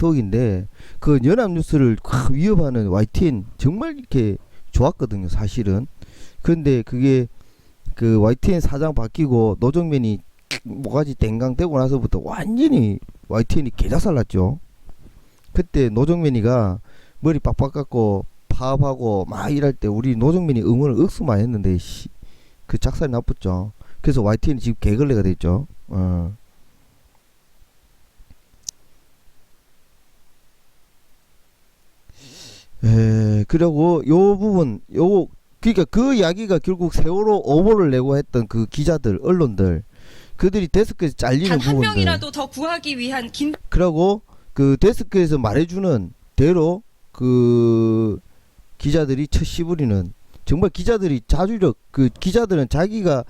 덕인데 그 연합뉴스를 확 위협하는 YTN 정말 이렇게 좋았거든요 사실은. 근데 그게 그 YTN 사장 바뀌고 노정면이 뭐가지 땡강되고 나서부터 완전히 YTN이 개작살났죠. 그때 노정면이가 머리 빡빡 깎고 파업하고 막 일할 때 우리 노정면이 응원을 억수 많이 했는데 그 작살이 나빴죠. 그래서 YTN이 지금 개걸레가 됐죠. 그리고 요 부분 그러니까 그 이야기가 결국 세월호 오보를 내고 했던 그 기자들 언론들 그들이 데스크에서 잘리는 단 한 부분들 명이라도 더 구하기 위한 그러고 그 데스크에서 말해주는 대로 그 기자들이 첫 시부리는 정말 기자들이 자주력 그 기자들은 자기가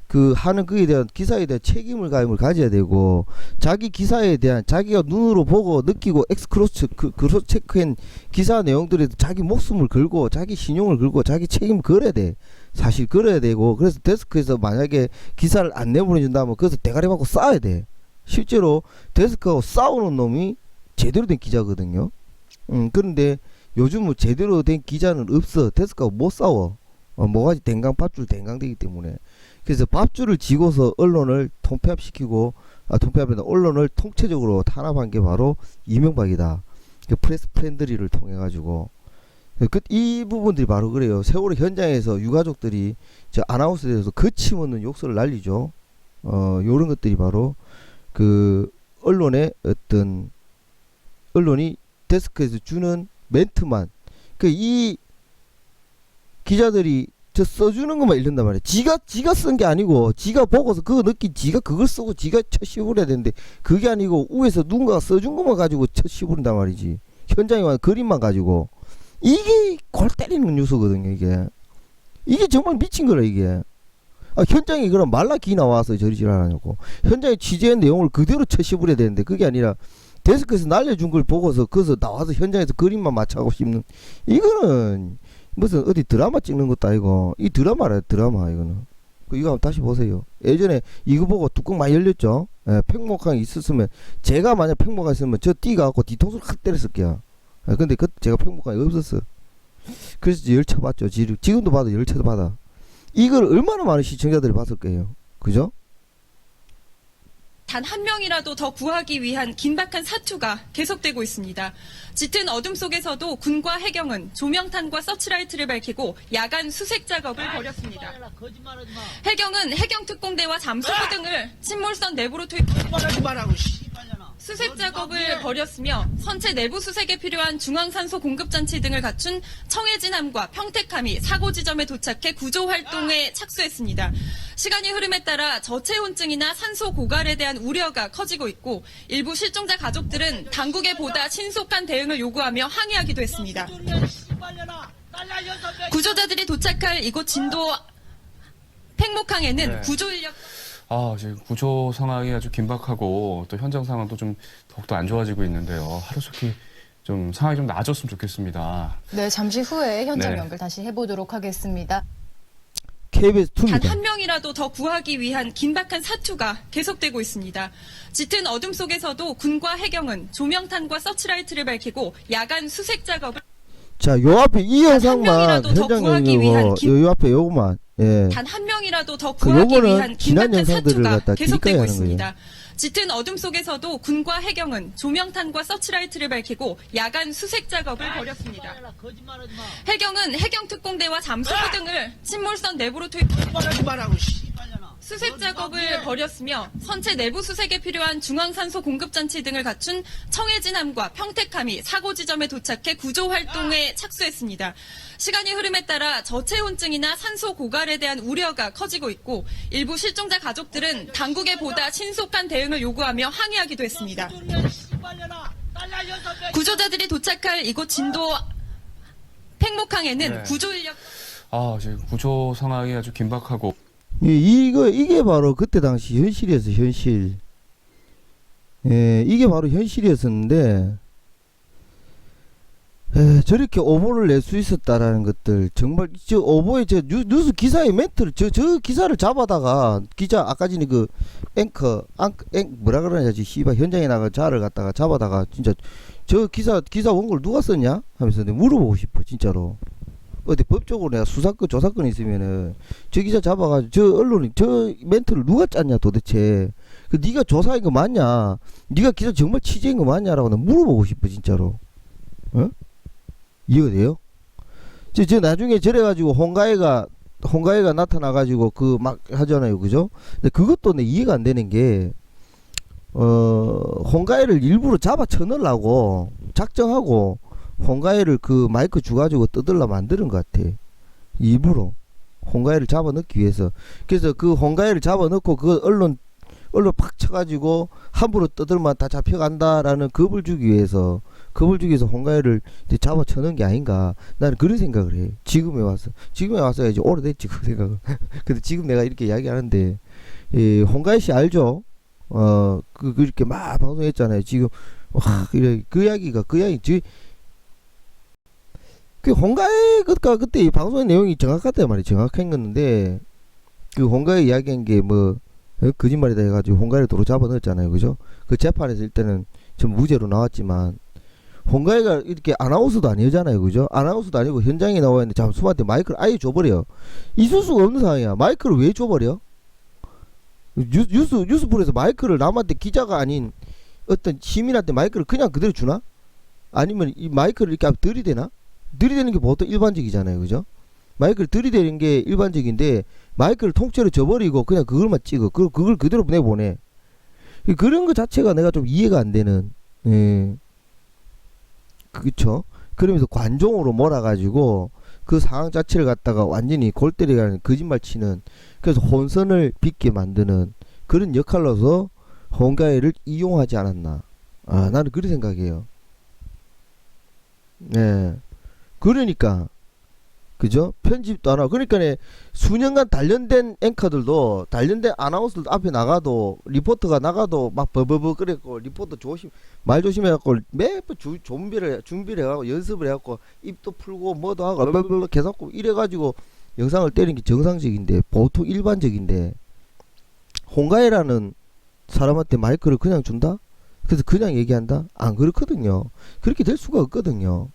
그 하는 그에 대한 기사에 대한 책임을 가져야 되고 자기 기사에 대한 자기가 눈으로 보고 느끼고 크로스 체크한 기사 내용들에 자기 목숨을 걸고 자기 신용을 걸고 자기 책임을 걸어야 돼. 사실 걸어야 되고 그래서 데스크에서 만약에 기사를 안 내보내준다면 그래서 대가리 받고 싸워야 돼. 실제로 데스크하고 싸우는 놈이 제대로 된 기자거든요. 그런데 요즘은 제대로 된 기자는 없어. 데스크하고 못 싸워. 뭐가지 댕강 되기 때문에. 그래서 밥줄을 지고서 언론을 통폐합시키고 통폐합이나 언론을 통체적으로 탄압한 게 바로 이명박이다. 그 프레스 프렌드리를 통해 가지고 이 부분들이 바로 그래요. 세월호 현장에서 유가족들이 저 아나운서에 대해서 거침없는 욕설을 날리죠. 요런 것들이 바로 그 언론의 어떤 언론이 데스크에서 주는 멘트만 그 이 기자들이 저 써주는 것만 읽는단 말이야. 지가 쓴 게 아니고 지가 보고서 그거 느낀 지가 그걸 쓰고 지가 첫 시부려야 되는데 그게 아니고 위에서 누군가가 써준 것만 가지고 첫 시부른단 말이지. 현장에 와서 그림만 가지고 이게 골 때리는 뉴스거든요. 이게 정말 미친 거라 이게. 현장에 그럼 말라기 나와서 저리 지랄하냐고. 현장에 취재한 내용을 그대로 첫 시부려야 되는데 그게 아니라 데스크에서 날려준 걸 보고서 거기서 나와서 현장에서 그림만 맞춰가고 싶는 이거는 무슨 어디 드라마 찍는 것도 아니고 이 드라마라 드라마 이거는. 이거 한번 다시 보세요. 예전에 이거 보고 뚜껑 많이 열렸죠. 팽목항이 있었으면 제가 만약 팽목항 있으면 저 뛰가갖고 뒤통수를 확 때렸을 게야. 근데 그때 제가 팽목항이 없었어. 그래서 열차 봤죠. 지금도 봐도 열차도 받아. 이걸 얼마나 많은 시청자들이 봤을 거예요. 그죠? 단 한 명이라도 더 구하기 위한 긴박한 사투가 계속되고 있습니다. 짙은 어둠 속에서도 군과 해경은 조명탄과 서치라이트를 밝히고 야간 수색 작업을 벌였습니다. 해경은 해경특공대와 잠수부 등을 침몰선 내부로 투입해 수색 작업을 벌였으며 선체 내부 수색에 필요한 중앙산소 공급장치 등을 갖춘 청해진함과 평택함이 사고 지점에 도착해 구조 활동에 착수했습니다. 시간이 흐름에 따라 저체온증이나 산소 고갈에 대한 우려가 커지고 있고 일부 실종자 가족들은 당국의 보다 신속한 대응을 요구하며 항의하기도 했습니다. 구조자들이 도착할 이곳 진도 팽목항에는 구조 인력 지금 구조 상황이 아주 긴박하고 또 현장 상황도 좀 더욱더 안 좋아지고 있는데요. 하루속히 좀 상황이 좀 나아졌으면 좋겠습니다. 네, 잠시 후에 현장 네. 연결 다시 해보도록 하겠습니다. KBS2입니다. 단 한 명이라도 더 구하기 위한 긴박한 사투가 계속되고 있습니다. 짙은 어둠 속에서도 군과 해경은 조명탄과 서치라이트를 밝히고 야간 수색 작업을 자, 요 앞에 이 영상만 명이라도 더 현장 구하기 위한 요 앞에 요거만. 예. 단 한 명이라도 더 그 구하기 요거는 위한 지난 긴박한 영상들을 사투가 갖다 계속되고 기꺼이 하는 있습니다. 짙은 어둠 속에서도 군과 해경은 조명탄과 서치라이트를 밝히고 야간 수색 작업을 벌였습니다. 해경은 해경특공대와 잠수부 등을 침몰선 내부로 투입해 수색 작업을 벌였으며 선체 내부 수색에 필요한 중앙산소 공급장치 등을 갖춘 청해진함과 평택함이 사고 지점에 도착해 구조 활동에 착수했습니다. 시간이 흐름에 따라 저체온증이나 산소 고갈에 대한 우려가 커지고 있고 일부 실종자 가족들은 당국의 보다 신속한 대응을 요구하며 항의하기도 했습니다. 구조자들이 도착할 이곳 진도 팽목항에는 네. 구조 인력 지금 구조 상황이 아주 긴박하고 이게 바로 그때 당시 현실이었어, 현실. 예, 이게 바로 현실이었었는데, 저렇게 오보를 낼 수 있었다라는 것들, 정말, 저 오보의 저 뉴스 기사의 멘트를, 저 기사를 잡아다가, 기자, 아까 전에 그, 뭐라 그러냐지, 씨발, 현장에 나가 자를 갖다가 잡아다가, 진짜, 저 기사 원고를 누가 썼냐 하면서 내가 물어보고 싶어 진짜로. 어디 법적으로 내가 수사건 조사건 있으면은 저 기자 잡아가지고 저 언론이 저 멘트를 누가 짰냐 도대체. 그 네가 조사한 거 맞냐? 네가 기사 정말 취재한 거 맞냐라고 나 물어보고 싶어 진짜로. 어? 이해가 돼요? 저 나중에 저래가지고 홍가희가 나타나가지고 그 막 하잖아요, 그죠? 근데 그것도 내 이해가 안 되는 게 홍가희를 일부러 잡아 쳐넣으려고 작정하고 홍가희를 그 마이크 주가지고 뜯으려 만드는 것 같아. 일부러 홍가희를 잡아 넣기 위해서. 그래서 그 홍가희를 잡아 넣고 그 언론 팍 쳐가지고 함부로 떠들면 다 잡혀간다라는 겁을 주기 위해서 홍가희를 이제 잡아 쳐넣은 게 아닌가. 나는 그런 생각을 해. 지금에 와서 이제 오래됐지 그 생각은. 근데 지금 내가 이렇게 이야기하는데 홍가희 씨 알죠? 그렇게 막 방송했잖아요. 지금 그 이야기 그 홍가희가 그때 이 방송의 내용이 정확하단 말이에요. 정확한 건데 그 홍가희 이야기한 게 뭐 거짓말이다 해가지고 홍가희를 도로 잡아 넣었잖아요, 그죠? 그 재판에서 일단은 좀 무죄로 나왔지만 홍가희가 이렇게 아나운서도 아니잖아요, 그죠? 아나운서도 아니고 현장에 나와 있는데 잠수한테 마이크를 아예 줘버려. 있을 수가 없는 상황이야. 마이크를 왜 줘버려? 뉴스풀에서 마이크를 남한테 기자가 아닌 어떤 시민한테 마이크를 그냥 그대로 주나? 아니면 이 마이크를 이렇게 들이대나? 들이대는 게 보통 일반적이잖아요, 그죠? 마이크를 들이대는 게 일반적인데 마이크를 통째로 줘버리고 그냥 그걸만 찍어. 그걸 그대로 내보내. 그런 거 자체가 내가 좀 이해가 안 되는. 그쵸? 그러면서 관종으로 몰아가지고 그 상황 자체를 갖다가 완전히 골 때리가는 거짓말 치는, 그래서 혼선을 빚게 만드는 그런 역할로서 홍가희를 이용하지 않았나. 나는 그렇게 생각해요. 네. 그러니까 그죠? 편집도 안 하고. 그러니까 수년간 단련된 앵커들도, 단련된 아나운서들 앞에 나가도, 리포터가 나가도 막 버버버 그랬고, 리포터 말 조심해갖고 매번 준비를 해갖고 연습을 해갖고 입도 풀고 뭐도 하고 계속 이래가지고 영상을 때리는 게 정상적인데, 보통 일반적인데, 홍가희라는 사람한테 마이크를 그냥 준다? 그래서 그냥 얘기한다? 안 그렇거든요. 그렇게 될 수가 없거든요.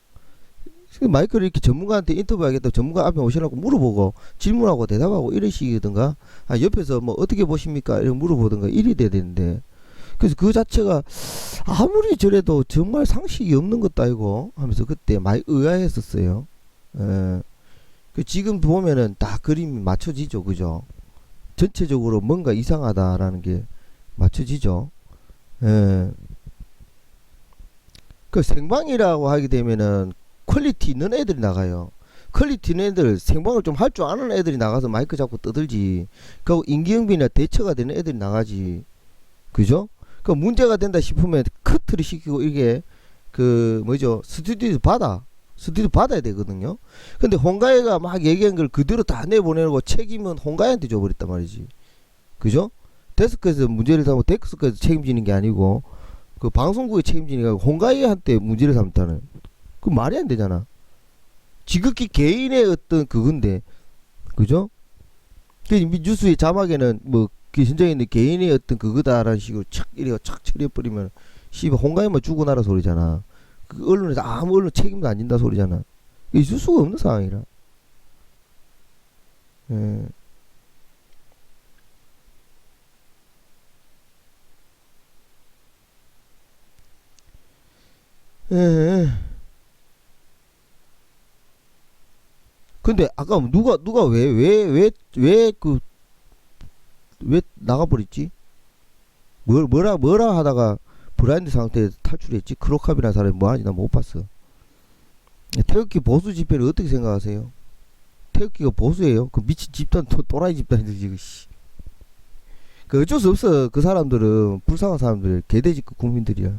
마이크를 이렇게 전문가한테 인터뷰하겠다, 전문가 앞에 오시라고 물어보고 질문하고 대답하고 이런 식이든가, 옆에서 뭐 어떻게 보십니까 이런 물어보든가 이리 돼야 되는데, 그래서 그 자체가 아무리 저래도 정말 상식이 없는 것도 아니고 하면서 그때 많이 의아했었어요. 그 지금 보면은 다 그림이 맞춰지죠, 그죠? 전체적으로 뭔가 이상하다라는 게 맞춰지죠. 그 생방이라고 하게 되면은 퀄리티 있는 애들이 나가요. 퀄리티 있는 애들, 생방을 좀 할 줄 아는 애들이 나가서 마이크 잡고 떠들지. 그리고 임기응변이나 대처가 되는 애들이 나가지. 그죠? 그 문제가 된다 싶으면 커트를 시키고, 이게 그 뭐죠? 스튜디오 받아야 되거든요. 근데 홍가희가 막 얘기한 걸 그대로 다 내보내고 책임은 홍가희한테 줘버렸단 말이지. 그죠? 데스크에서 문제를 삼고 데스크에서 책임지는 게 아니고 그 방송국에 책임지는 게 아니고 홍가희한테 문제를 삼다는, 그 말이 안 되잖아. 지극히 개인의 어떤 그건데, 그죠? 그 뉴스의 자막에는 뭐 그 현장에 개인의 어떤 그거다라는 식으로 착 처리해버리면 씨발 홍가희만 죽고 나라 소리잖아. 그 언론에서 아무 언론 책임도 안 진다 소리잖아. 있을 수가 없는 상황이라. 근데 아까 누가 왜 나가버렸지? 뭐라 하다가 브라인드 상태에서 탈출했지? 크로캅이라는 사람이 뭐하는지 나 못 봤어. 태극기 보수 집회를 어떻게 생각하세요? 태극기가 보수예요? 그 미친 집단, 또라이 집단이지 지금. 그 어쩔 수 없어. 그 사람들은 불쌍한 사람들, 개돼지급 국민들이야.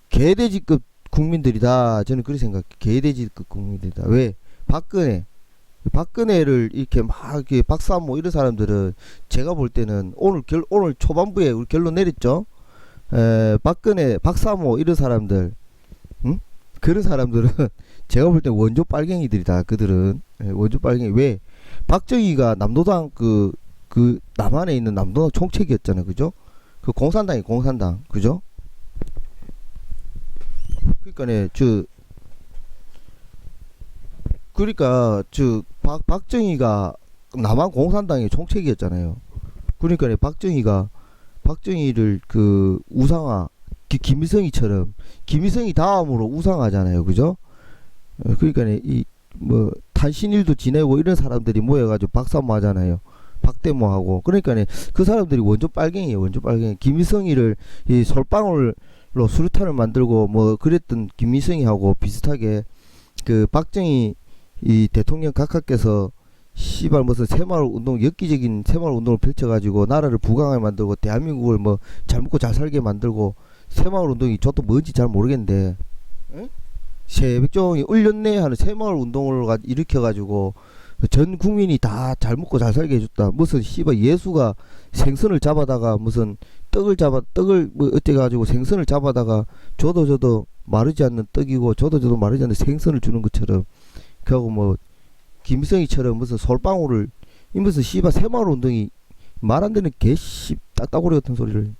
개돼지급 국민들이다. 저는 그렇게 생각해. 개돼지급 국민들이다. 왜? 박근혜를 이렇게 막 이렇게 박사모 이런 사람들은 제가 볼 때는 오늘 초반부에 우리 결론 내렸죠. 박근혜, 박사모 이런 사람들, 응? 그런 사람들은 제가 볼 때 원조 빨갱이들이다. 그들은 원조 빨갱이. 왜? 박정희가 남도당 그 남한에 있는 남도당 총책이었잖아요, 그죠? 그 공산당이 공산당, 그죠? 그러니까네, 그러니까 박정희가 남한 공산당의 총책이었잖아요. 그러니까 박정희를 그 우상화, 김일성이처럼 김일성이 다음으로 우상하잖아요, 그죠? 그러니까 이 뭐 탄신일도 지내고 이런 사람들이 모여가지고 박사모 하잖아요. 박대모하고. 그러니까 그 사람들이 원조 빨갱이에요, 원조 빨갱이. 김일성이를 이 솔방울로 수류탄을 만들고 뭐 그랬던 김일성이하고 비슷하게 그 박정희 이 대통령 각하께서 씨발 무슨 새마을 운동, 엽기적인 새마을 운동을 펼쳐가지고 나라를 부강하게 만들고 대한민국을 뭐 잘 먹고 잘 살게 만들고 새마을 운동이 저도 뭔지 잘 모르겠는데, 응? 새백종이 울렸네 하는 새마을 운동을 일으켜가지고 전 국민이 다 잘 먹고 잘 살게 해줬다. 무슨 씨발 예수가 생선을 잡아다가 무슨 떡을 뭐 어째가지고 생선을 잡아다가 저도 마르지 않는 떡이고 저도 마르지 않는 생선을 주는 것처럼, 그하고 뭐 김일성이처럼 무슨 솔방울을 이 무슨 씨발 새마을 운동이 말 안 되는 개씨 딱따구리 같은 소리를,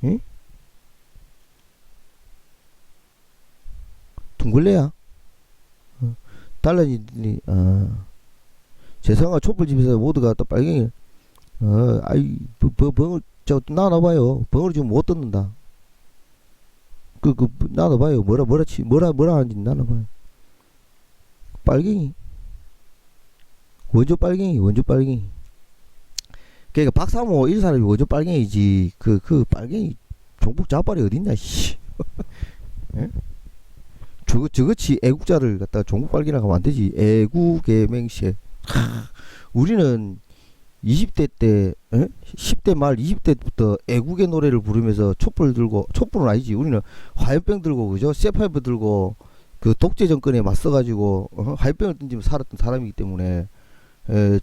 응? 둥글레야. 달라지더니 재상아 촛불집에서 모두가 또 빨갱이 아이 벙을 저 나눠봐요. 벙을 지금 못 뜯는다. 그 나눠봐요. 뭐라 하는지 나눠봐요. 빨갱이, 원조 빨갱이. 그러니까 박사모 이 사람이 원조 빨갱이지. 그 빨갱이 종북 자발이 어딨냐 씨. 예? 저것이 애국자를 갖다가 종북 빨갱이라고 하면 안 되지. 애국의 맹세. 우리는 20대 때, 10대 말 20대부터 애국의 노래를 부르면서 촛불은 아니지. 우리는 화염병 들고, 그죠? 쇠파이프 들고, 그 독재 정권에 맞서가지고, 화염병을 던지며 살았던 사람이기 때문에,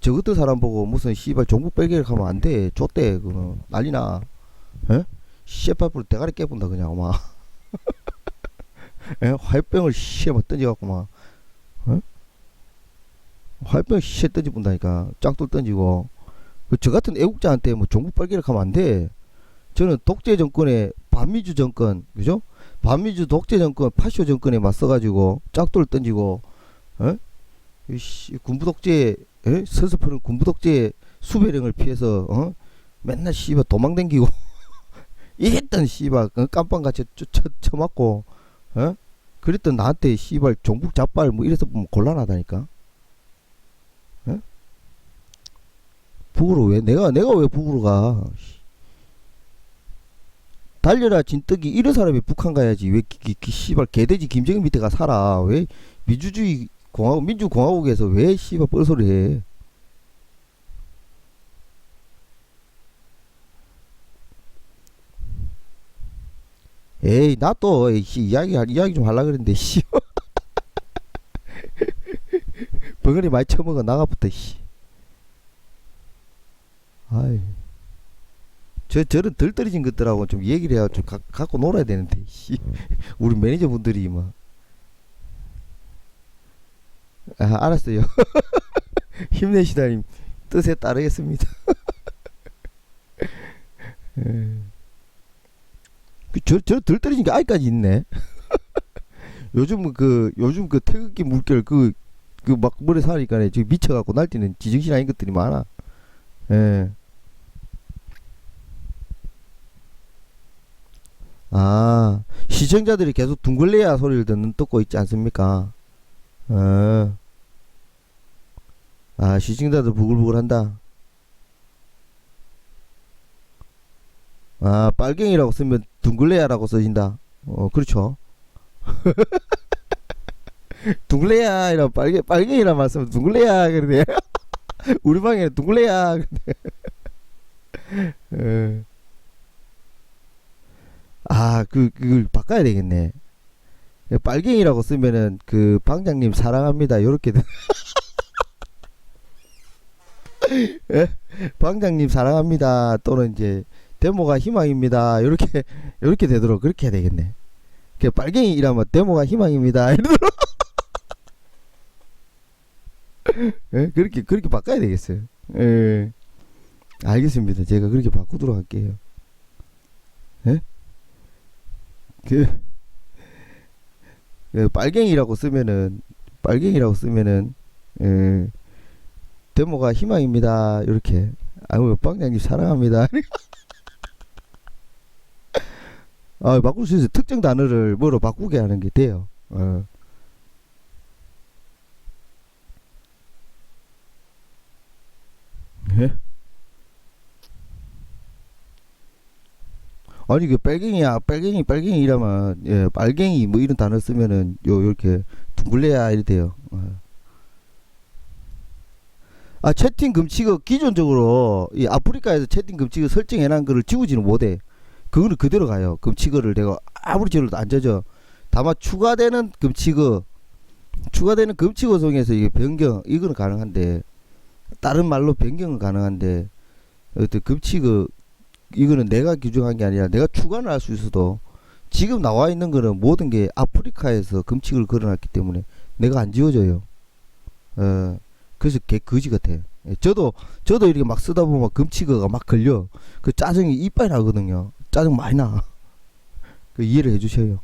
저 같은 사람 보고 무슨 씨발 종북 빨갱이를 하면 안 돼. 좆대, 그거. 난리나. 쇠파이프로 대가리 깨본다, 그냥, 아마. 화염병을 막 던져갖고 막, 화염병 던져본다니까. 짝돌 던지고. 저 같은 애국자한테 뭐 종북 빨갱이를 하면 안 돼. 저는 독재 정권의 반미주 정권, 그죠? 반미주 독재 정권, 파쇼 정권에 맞서가지고 짝돌 던지고, 군부 독재, 서스푸른 군부 독재 수배령을 피해서, 맨날 씨발 도망댕기고, 이랬던 씨발 깜빵같이 쳐맞고, 그랬던 나한테 씨발 종북 잡발 뭐 이래서 보면 곤란하다니까. 북으로 왜 내가 왜 북으로 가? 달려라 진떡이 이런 사람이 북한 가야지. 왜 씨발 개돼지 김정일 밑에 가 살아? 왜 민주주의 공화국 민주공화국에서 왜 씨발 뻘소리 해? 에이 나 또 이야기 좀 하려 그랬는데 씨. 벙어리 많이 처먹어 나가부터 씨. 아이 저런 덜 떨어진 것들하고 좀 얘기를 해야 좀 갖고 놀아야 되는데 씨. 우리 매니저분들이 막 알았어요. 힘내시다님 뜻에 따르겠습니다. 저 덜 떨어진 게 아직까지 있네. 요즘 그 태극기 물결 막 머리 사니까 지금 미쳐갖고 날뛰는 지정신 아닌 것들이 많아. 예. 시청자들이 계속 둥글레야 소리를 듣고 있지 않습니까? 시청자들 부글부글 한다. 빨갱이라고 쓰면 둥글레야라고 써진다. 그렇죠. 둥글레야 이라 빨갱이라 말쓰면 둥글레야 그러네. 우리 방에 둥글레야 그러네. 그걸 바꿔야 되겠네. 빨갱이라고 쓰면은 그 방장님 사랑합니다 요렇게 방장님 사랑합니다 또는 이제 데모가 희망입니다 요렇게 되도록 그렇게 해야 되겠네. 그 빨갱이 이라면 데모가 희망입니다 이러도록 그렇게 바꿔야 되겠어요. 알겠습니다. 제가 그렇게 바꾸도록 할게요. 그, 빨갱이라고 쓰면은 예, 데모가 희망입니다. 이렇게. 아유, 빵장님 사랑합니다. 아, 바꿀 수 있어요. 특정 단어를 뭐로 바꾸게 하는 게 돼요. 예? 아니, 그 빨갱이야, 빨갱이 이라면, 예, 빨갱이 뭐 이런 단어 쓰면은 요렇게 둥글레야 이래 돼요. 아, 채팅 금지가 기존적으로 이 아프리카에서 채팅 금지가 설정해놓은 거를 지우지는 못해. 그거는 그대로 가요. 금지어를 내가 아무리 지어도 안 젖어. 다만 추가되는 금지어 중에서 이게 변경 이거는 가능한데, 다른 말로 변경은 가능한데, 어떤 금지어 이거는 내가 규정한 게 아니라 내가 추가는 할 수 있어도 지금 나와 있는 거는 모든 게 아프리카에서 금지어를 걸어놨기 때문에 내가 안 지워져요. 그래서 개 거지 같아. 예, 저도 이렇게 막 쓰다 보면 금치거가 막 걸려. 그 짜증이 이빨 나거든요. 짜증 많이 나. 그 이해를 해주셔요.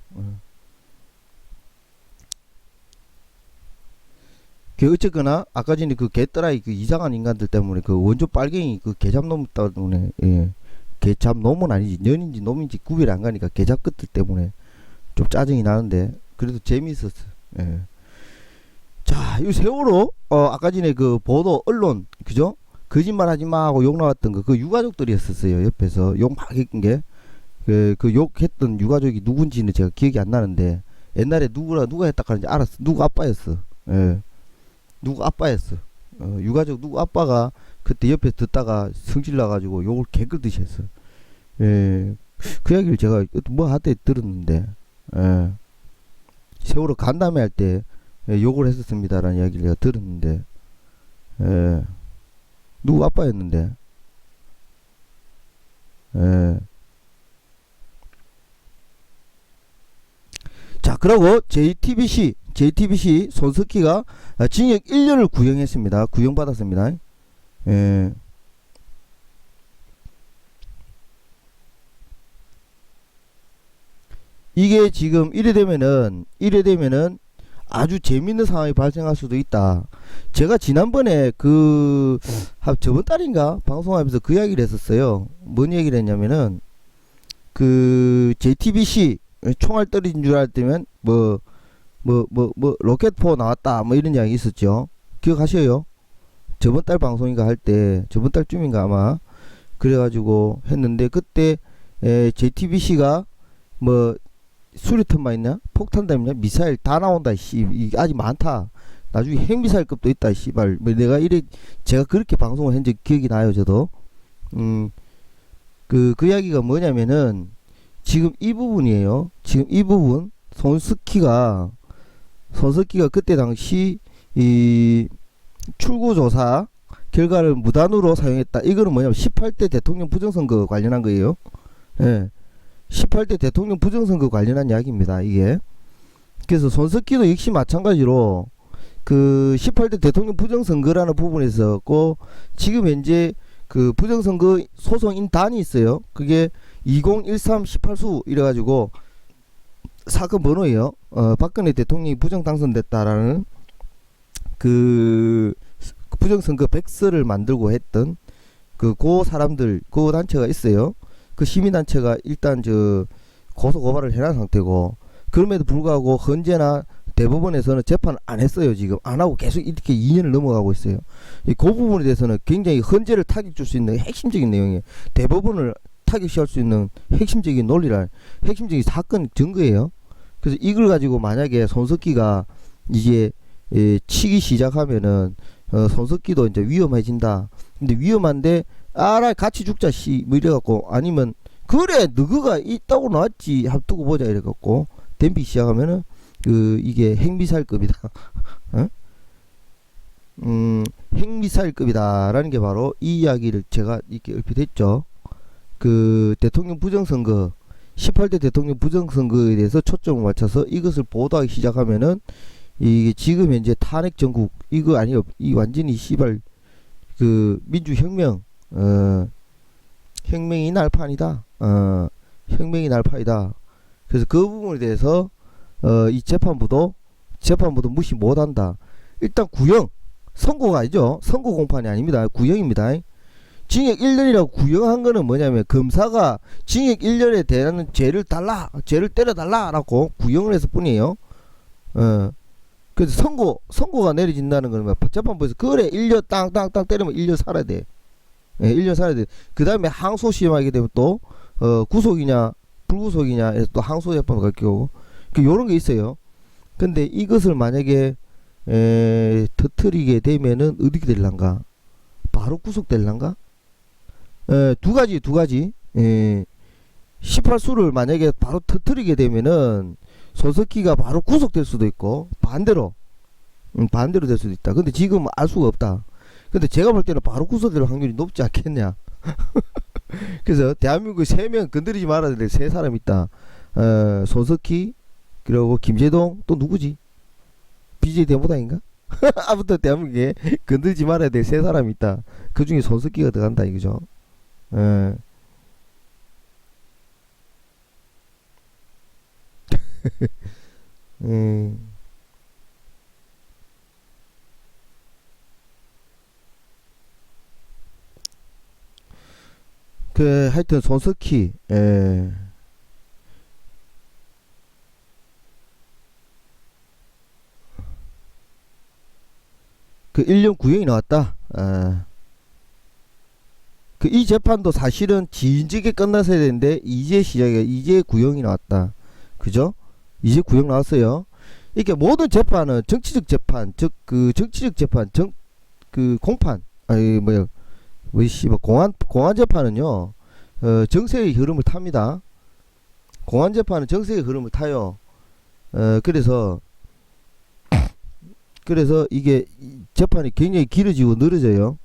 그 어쨌거나 아까 전에 그 개떠라이 그 이상한 인간들 때문에 그 원조 빨갱이 그 개잡놈 때문에, 예, 개잡놈은 아니지 년인지 놈인지 구별이 안 가니까 개잡것들 때문에 좀 짜증이 나는데 그래도 재미있었어. 예. 자, 이 세월호 아까 전에 그 보도 언론 그죠? 거짓말 하지 마 하고 욕 나왔던 거 그 유가족들이었었어요. 옆에서 욕 막 했던 게 그 욕했던 유가족이 누군지는 제가 기억이 안 나는데 옛날에 누가 했다 하는지 알았어. 누구 아빠였어. 예. 누구 아빠였어. 유가족 누구 아빠가 그때 옆에 듣다가 성질 나가지고 욕을 개끌듯이 했어. 예. 그 이야기를 제가 뭐 하때 들었는데, 예. 세월호 간담회 할 때 욕을 했었습니다라는 이야기를 내가 들었는데, 예. 누구 아빠였는데, 예. 자, 그리고 JTBC 손석희가 징역 1년을 구형했습니다. 구형받았습니다. 예. 이게 지금 이래 되면은 아주 재밌는 상황이 발생할 수도 있다. 제가 지난번에 저번 달인가 방송하면서 그 이야기를 했었어요. 뭔 얘기를 했냐면은 그 JTBC 총알 떨어진 줄 알았더면 뭐 로켓포 나왔다 뭐 이런 이야기 있었죠. 기억하셔요? 저번 달 방송인가 할 때 저번 달쯤인가 아마 그래가지고 했는데 그때 JTBC가 뭐 수류탄만 있냐? 폭탄도 있냐? 미사일 다 나온다. 이 아직 많다. 나중에 핵미사일급도 있다. 씨발. 뭐 내가 제가 그렇게 방송을 한 적 기억이 나요. 저도. 그 이야기가 뭐냐면은 지금 이 부분이에요. 지금 이 부분 손석희가 그때 당시 이 출구조사 결과를 무단으로 사용했다. 이거는 뭐냐면 18대 대통령 부정선거 관련한 거예요. 예. 18대 대통령 부정선거 관련한 이야기입니다. 이게. 그래서 손석희도 역시 마찬가지로 그 18대 대통령 부정선거라는 부분에서 고 지금 현재 그 부정선거 소송인단이 있어요. 그게 201318수 이래가지고 사건 번호예요. 박근혜 대통령이 부정 당선됐다라는 그 부정선거 백서를 만들고 했던 그 사람들 그 단체가 있어요. 그 시민단체가 일단 고소 고발을 해놓은 상태고 그럼에도 불구하고 현재나 대법원에서는 재판을 안 했어요. 지금 안 하고 계속 이렇게 2년을 넘어가고 있어요. 그 부분에 대해서는 굉장히 헌재를 타격 줄 수 있는 핵심적인 내용이에요. 대법원을 타격시할 수 있는 핵심적인 논리란 핵심적인 사건 증거예요. 그래서 이걸 가지고 만약에 손석희가 이제 치기 시작하면은 손석희도 이제 위험해진다. 근데 위험한데 같이 죽자 뭐 이래갖고 아니면 그래 너가 있다고 나왔지 합두고 보자 이래갖고 댐비 시작하면은 이게 핵미사일급이다. 어? 핵미사일급이다라는 게 바로 이 이야기를 제가 이렇게 얼핏 했죠. 그 대통령 부정선거 18대 대통령 부정선거에 대해서 초점을 맞춰서 이것을 보도하기 시작하면은 이게 지금 현재 탄핵 전국 이거 아니요 이 완전히 씨발 그 민주혁명 혁명이 날판이다. 혁명이 날판이다. 그래서 그 부분에 대해서 이 재판부도 무시 못한다. 일단 구형 선고가 아니죠. 선고 공판이 아닙니다. 구형입니다. 징역 1년이라고 구형한 거는 뭐냐면 검사가 징역 1년에 대한 죄를 때려달라라고 구형을 했을 뿐이에요. 그래서 선고가 내려진다는 거는 재판부에서 그래 1년 땅땅땅 때리면 1년 살아야 돼. 1년 살아야 돼. 그 다음에 항소 시험하게 되면 또 구속이냐 불구속이냐 해서 또 항소 재판을 갈 경우 요런 게 있어요. 근데 이것을 만약에 터트리게 되면은 어떻게 될란가? 바로 구속될란가? 두 가지. 18수를 만약에 바로 터트리게 되면은 손석희가 바로 구속될 수도 있고 반대로 될 수도 있다. 근데 지금 알 수가 없다. 근데 제가 볼 때는 바로 구속될 확률이 높지 않겠냐. 그래서 대한민국 3명 건드리지 말아야 될 3사람 있다. 손석희 그리고 김재동 또 누구지? BJ 대모당인가? 아무튼 대한민국에 건들지 말아야 될 3사람 있다. 그 중에 손석희가 들어간다 이거죠. 하여튼 손석희 그 1년 구형이 나왔다. 이 재판도 사실은 진즉에 끝났어야 되는데 이제 구형이 나왔다. 그죠? 이제 구형 나왔어요. 이렇게 모든 재판은 정치적 재판, 공판, 공안 재판은요, 정세의 흐름을 탑니다. 공안 재판은 정세의 흐름을 타요. 그래서 이게 재판이 굉장히 길어지고 늘어져요.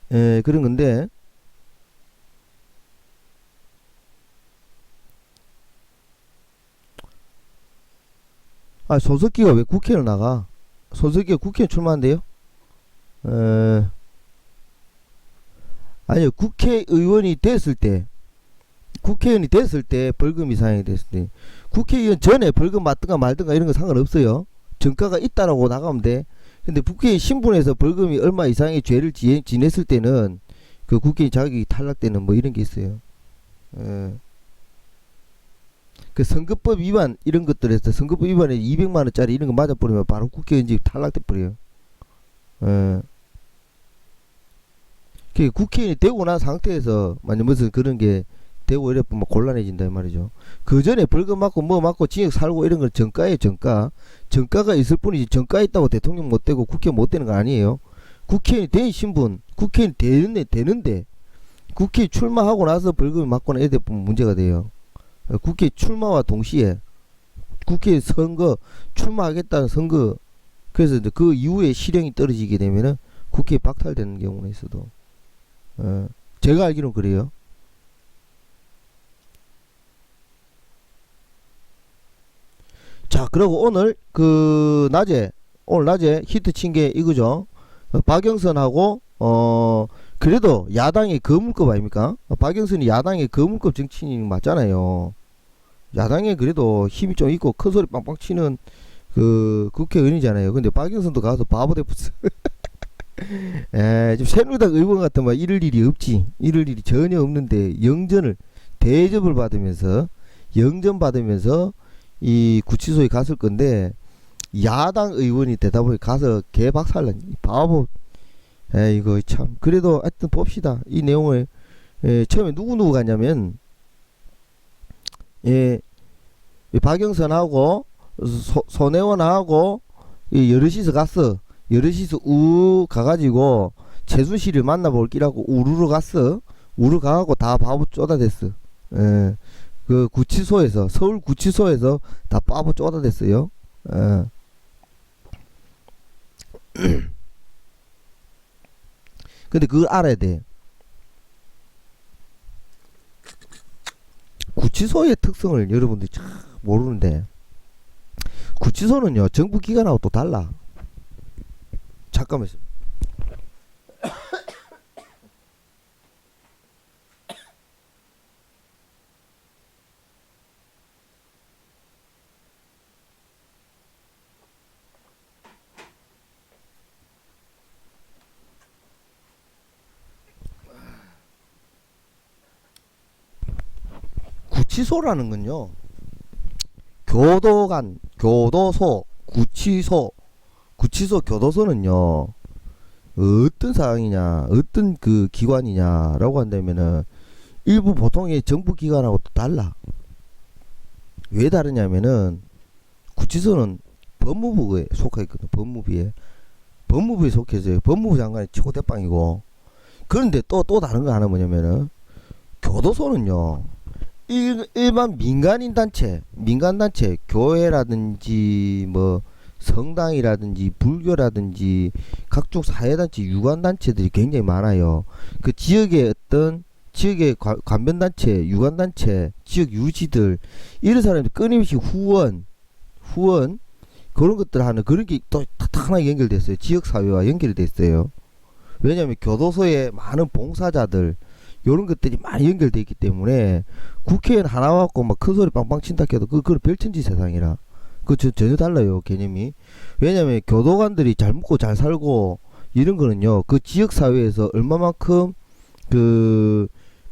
그런 건데, 손석희가 왜 국회를 나가? 손석희가 국회에 출마한대요? 아니요, 국회의원이 됐을 때 벌금 이상이 됐을 때, 국회의원 전에 벌금 맞든가 말든가 이런 거 상관없어요. 전과가 있다라고 나가면 돼. 근데 국회의원 신분에서 벌금이 얼마 이상의 죄를 지냈을 때는 그 국회의원 자격이 탈락되는 뭐 이런 게 있어요. 그 선거법 위반 이런 것들에서 선거법 위반에 200만원짜리 이런 거 맞아버리면 바로 국회의원직 탈락돼 버려요. 국회의원이 되고 난 상태에서 만약 무슨 그런 게 되고 이래보면 곤란해진다 이 말이죠. 그 전에 벌금 맞고 뭐 맞고 징역 살고 이런 건 정가예요. 정가가 있을 뿐이지 정가 있다고 대통령 못 되고 국회 못 되는 거 아니에요. 국회의원이 된 신분, 국회의원이 되는데 국회에 출마하고 나서 벌금이 맞거나 이래 보면 문제가 돼요. 국회 출마와 동시에 국회 선거 출마하겠다는 선거, 그래서 이제 그 이후에 실형이 떨어지게 되면은 국회에 박탈되는 경우는 있어도 제가 알기로는 그래요. 자, 그리고 오늘 낮에 히트 친 게 이거죠. 박영선하고 그래도 야당의 거물급 아닙니까? 박영선이 야당의 거물급 정치인 맞잖아요. 야당에 그래도 힘이 좀 있고 큰 소리 빵빵 치는 그 국회의원이잖아요. 근데 박영선도 가서 바보 돼버렸어. 좀 새누리당 의원 같으면 이럴 일이 없지. 이럴 일이 전혀 없는데 대접을 받으면서 이 구치소에 갔을 건데 야당 의원이 되다 보니 가서 개박살난 바보. 이거 참. 그래도 하여튼 봅시다. 이 내용을 처음에 누구 갔냐면 박영선하고 손혜원하고 여럿이서 갔어. 여럿이서 가가지고 최순실을 만나볼 끼라고 우르르 갔어. 우르르 가고 다 바보 쪼다댔어. 그 구치소에서, 서울 구치소에서 다 바보 쪼다댔어요. 근데 그걸 알아야 돼. 구치소의 특성을 여러분들이 참 모르는데, 구치소는요 정부 기관하고 또 달라. 잠깐만요. 구치소라는 건요, 교도관, 교도소, 구치소, 교도소는요, 어떤 상황이냐, 어떤 그 기관이냐라고 한다면은 일부 보통의 정부 기관하고 또 달라. 왜 다르냐면은 구치소는 법무부에 속해 있거든. 법무부에 속해서 법무부 장관이 최고 대빵이고. 그런데 또 다른 거 하나 뭐냐면은 교도소는요, 일반 민간 단체, 교회라든지 뭐 성당이라든지 불교라든지 각종 사회단체, 유관단체들이 굉장히 많아요. 그 지역의 관변단체, 유관단체, 지역 유지들, 이런 사람들 끊임없이 후원 그런 것들 하는 그런 게 또 하나 연결됐어요. 지역사회와 연결이 됐어요. 왜냐하면 교도소에 많은 봉사자들, 요런 것들이 많이 연결되어 있기 때문에 국회의원 하나 와갖고 막 큰 소리 빵빵 친다 해도 그건 별천지 세상이라. 전혀 달라요, 개념이. 왜냐면 교도관들이 잘 먹고 잘 살고 이런 거는요, 그 지역사회에서 얼마만큼 그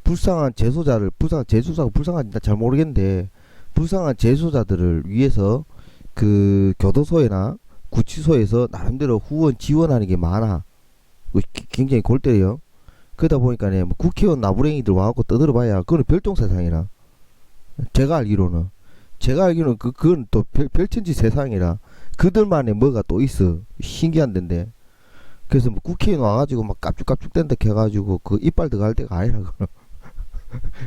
불쌍한 재소자가 불쌍한지 잘 모르겠는데, 불쌍한 재소자들을 위해서 그 교도소에나 구치소에서 나름대로 후원 지원하는 게 많아. 굉장히 골 때려요. 그러다 보니까 뭐 국회의원 나부랭이들 와갖고 떠들어봐야 그거는 별종 세상이라. 제가 알기로는 그건 또 별천지 세상이라. 그들만의 뭐가 또 있어. 신기한 데인데. 그래서 뭐 국회의원 와가지고 막 깝죽깝죽 댄다 해가지고 그 이빨 들어갈 데가 아니라 그거.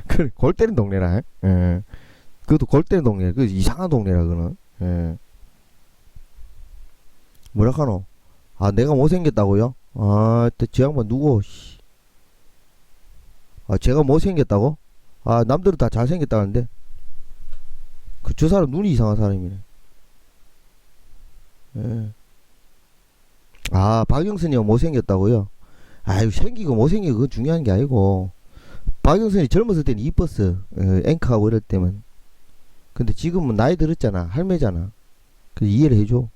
그래, 골 때리는 동네라. 예. 그것도 골 때리는 동네. 그 이상한 동네라 그거는. 예. 뭐라 카노? 아, 내가 못생겼다고요? 아, 저 양반 누구? 아, 제가 못생겼다고? 아, 남들은 다 잘생겼다는데. 저 사람 눈이 이상한 사람이네. 예. 아, 박영선이 못생겼다고요? 아유, 생기고 못생기고 그건 중요한 게 아니고, 박영선이 젊었을 때는 이뻤어. 앵커하고 이럴 때면. 근데 지금은 나이 들었잖아. 할매잖아. 그래서 이해를 해줘.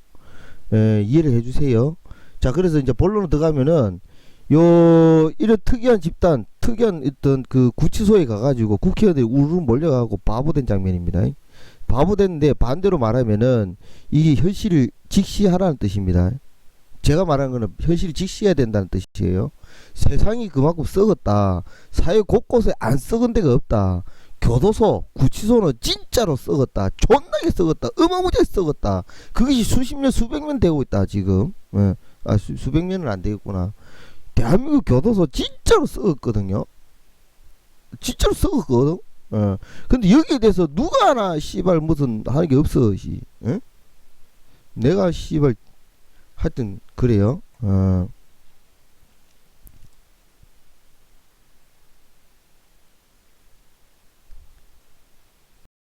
이해를 해주세요. 자, 그래서 이제 본론으로 들어가면은 이런 특이한 집단, 특이한 어떤 그 구치소에 가가지고 국회의원들이 우르르 몰려가고 바보된 장면입니다. 바보됐는데 반대로 말하면은 이게 현실을 직시하라는 뜻입니다. 제가 말하는 거는 현실이 직시해야 된다는 뜻이에요. 세상이 그만큼 썩었다. 사회 곳곳에 안 썩은 데가 없다. 교도소, 구치소는 진짜로 썩었다. 존나게 썩었다. 어마무지하게 썩었다. 그것이 수십 년, 수백 년 되고 있다, 지금. 예. 아, 수백 년은 안 되겠구나. 대한민국 교도소 진짜로 썩었거든요. 진짜로 썩었거든. 예. 근데 여기에 대해서 누가 하나, 씨발, 무슨, 하는 게 없어, 씨. 예? 내가, 씨발, 하여튼, 그래요.